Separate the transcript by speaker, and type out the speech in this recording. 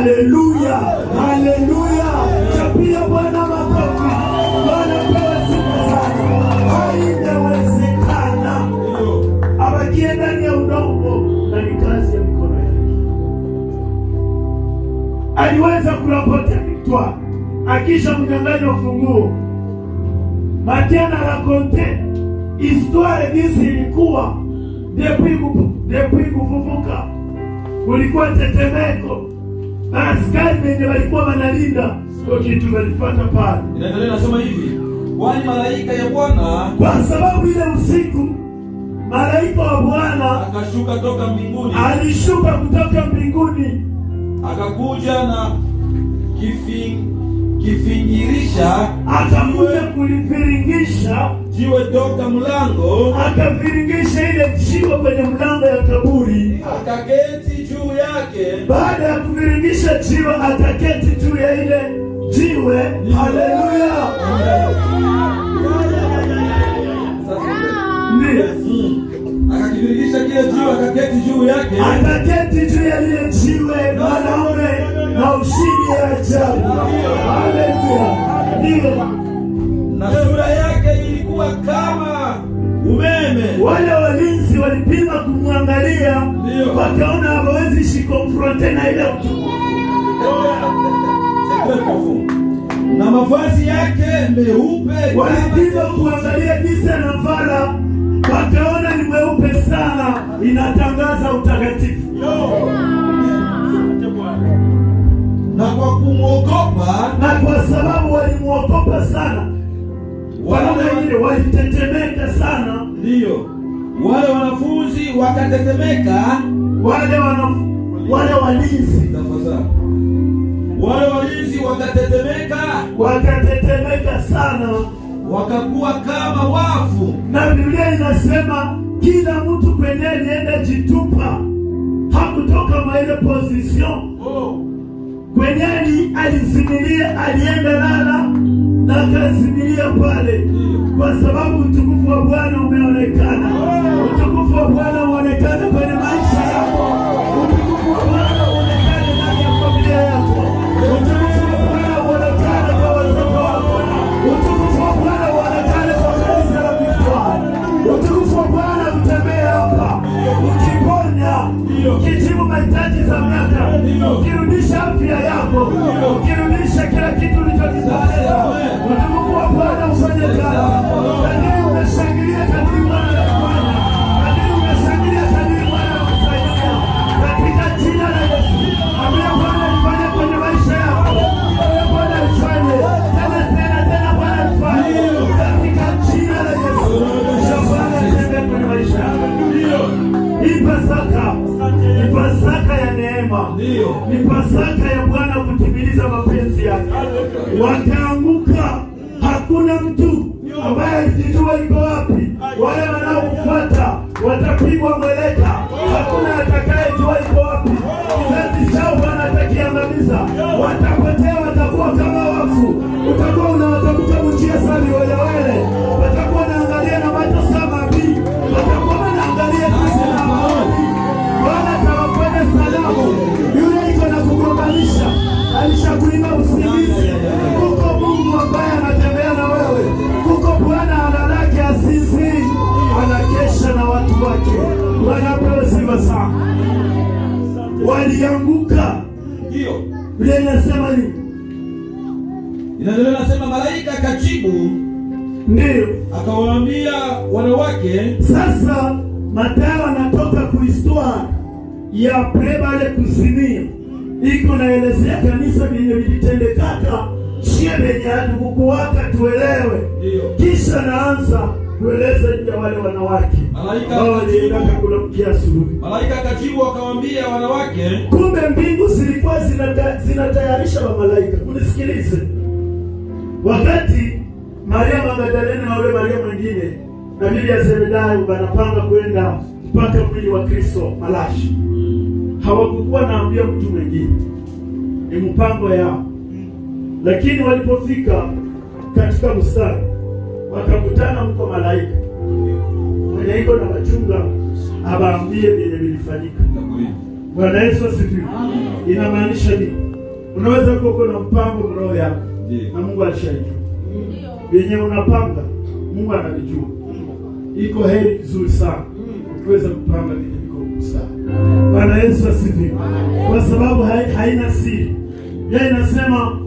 Speaker 1: Haleluya, haleluya. Chapia Bwana makofi. Bwana pewa sifa sana. Haingewezekana abakie ndani ya udongo, na ni kazi ya mikono yake. Aliweza kurapote victoire akisha mnyang'anya ufunguo. Matena raconte histoire jinsi ilikuwa depuis kufufuka. Kulikuwa tetemeko, na askari wenye walikuwa wanalinda kwa kitu walipata pale.
Speaker 2: Inaendelea nasema hivi, kwani malaika ya Bwana,
Speaker 1: kwa sababu ile usiku malaika wa Bwana
Speaker 2: akashuka toka mbinguni,
Speaker 1: alishuka kutoka mbinguni,
Speaker 2: akakuja na kifingirisha,
Speaker 1: akakuja kuliviringisha
Speaker 2: jiwe toka mlango,
Speaker 1: akaviringisha ile jiwe kwenye mlango ya kaburi,
Speaker 2: akaketi juu yake.
Speaker 1: Baada ya kuviringisha jiwe akaketi juu ya ile jiwe. Haleluya, ndiyo
Speaker 2: akakiviringisha kile jiwe, akaketi juu yake,
Speaker 1: akaketi juu ya ile jiwe, mwanaume na ushindi ya ajabu. Haleluya, ndiyo.
Speaker 2: Na sura yake ilikuwa kama umeme.
Speaker 1: Wale walinzi walipima kumwangalia, wakaona hawawezi shikonfronte na ile mtu.
Speaker 2: Na mavazi yake meupe.
Speaker 1: Walipima kuangalia jinsi anavaa, wakaona ni mweupe sana, inatangaza utakatifu.
Speaker 2: Na kwa kumwogopa,
Speaker 1: na kwa sababu walimwogopa sana, wale walitetemeka sana.
Speaker 2: Ndio wale wanafunzi wakatetemeka, wale walinzi wakatetemeka sana, wakakuwa kama wafu. Na Biblia inasema kila mtu kwenye alienda jitupa, hakutoka maile position kwenye alizimilia, alienda lala na akazimilia pale, kwa sababu utukufu wa Bwana umeonekana. Utukufu wa Bwana uonekane kwenye maisha yako. Utukufu wa Bwana uonekane ndani ya familia yako. Utukufu wa Bwana uonekane kwa watoto wako. Utukufu wa Bwana uonekane kwa kanisa la Victoire. Utukufu wa Bwana utembee hapa, ukiponya, ukijibu mahitaji za miaka, ukirudisha afya yako, ukirudisha kila kitu ulichokipoteza. Utukufu wa Bwana ufanye kazi. Kadiri umeshangilia, kadiri Bwana anafanya, kadiri umeshangilia, kadiri Bwana anakusaidia, katika jina la Yesu. Ambia Bwana alifanya kwenye maisha yako, ambia Bwana alifanye tena, Bwana alifanye katika jina la Yesu. Bwana atembee kwenye maisha yako. Hii Pasaka ya neema, ni Pasaka ya Bwana kutimiliza mapenzi yake. Wakaanguka, hakuna mtu ambaye alijijua iko wapi. Wale wanaokufuata watapigwa mweleka, hakuna atakayejua iko wapi. Kizazi chao Bwana atakiangamiza, watapotea, watakuwa kama wafu. Utakuwa unawatafuta njia sali wele, watakuwa wanaangalia na macho sama bi, watakuwa wanaangalia kisi na maoni. Bwana atawafanya salamu. Yule iko na kugombanisha alishakuima usingizi. Kuko Mungu ambaye anatembea na wewe. Kuko Bwana analake asisi, anakesha na watu wake. Bwana apewe sifa sana. Walianguka. Ndio
Speaker 1: Biblia inasema nini?
Speaker 2: Inaendelea nasema, malaika akajibu,
Speaker 1: ndio
Speaker 2: akawaambia wanawake.
Speaker 1: Sasa Mathayo anatoka kuhistoire ya prebale kuzimia, iko naelezea kanisa vyenye vilitendekaka shie venye hatukukuwaka tuelewe. Kisha naanza kueleza juu ya wale wanawake ambao waliendaka kulamkia asubuhi.
Speaker 2: Malaika akajibu akawaambia wanawake,
Speaker 1: kumbe mbingu zilikuwa zinatayarisha wa malaika. Unisikilize, wakati Maria Magdalena na ule Maria mwingine na bibi ya Zebedayo wanapanga kwenda mpaka mwili wa Kristo Malashi, hawakukuwa naambia mtu mwingine, ni mpango yao. Lakini walipofika katika bustani, wakakutana mko malaika mwenye iko na machunga, abaambie vile vilifanyika. Bwana Yesu asifiwe. Inamaanisha nini? Unaweza kuwa na mpango mroho yako na Mungu alishajua. Yenye unapanga Mungu analijua. Iko heri nzuri sana ukiweza kupanga vile viko sawa. Bwana Yesu asifiwe. Kwa sababu haina siri. Yeye inasema